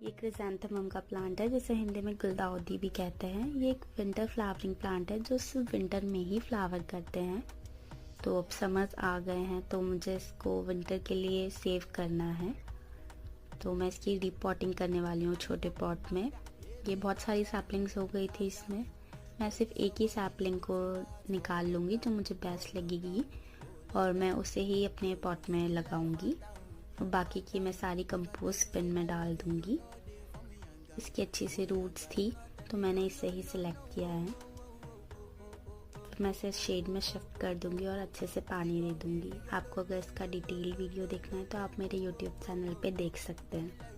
ये क्रिसैंथेमम का प्लांट है जिसे हिंदी में गुलदाउदी भी कहते हैं। ये एक विंटर फ्लावरिंग प्लांट है जो सिर्फ विंटर में ही फ्लावर करते हैं। तो अब समर्स आ गए हैं तो मुझे इसको विंटर के लिए सेव करना है। तो मैं इसकी रिपॉटिंग करने वाली हूँ छोटे पॉट में। ये बहुत सारी सैपलिंग्स हो गई थी इसमें। मैं सिर्फ एक ही सैपलिंग को निकाल लूँगी जो मुझे बेस्ट लगेगी और मैं उसे ही अपने पॉट में लगाऊंगी। बाकी की मैं सारी कंपोस्ट बिन में डाल दूंगी। इसकी अच्छी सी रूट्स थी तो मैंने इसे ही सिलेक्ट किया है। फिर मैं इसे शेड में शिफ्ट कर दूंगी और अच्छे से पानी दे दूंगी। आपको अगर इसका डिटेल वीडियो देखना है तो आप मेरे यूट्यूब चैनल पे देख सकते हैं।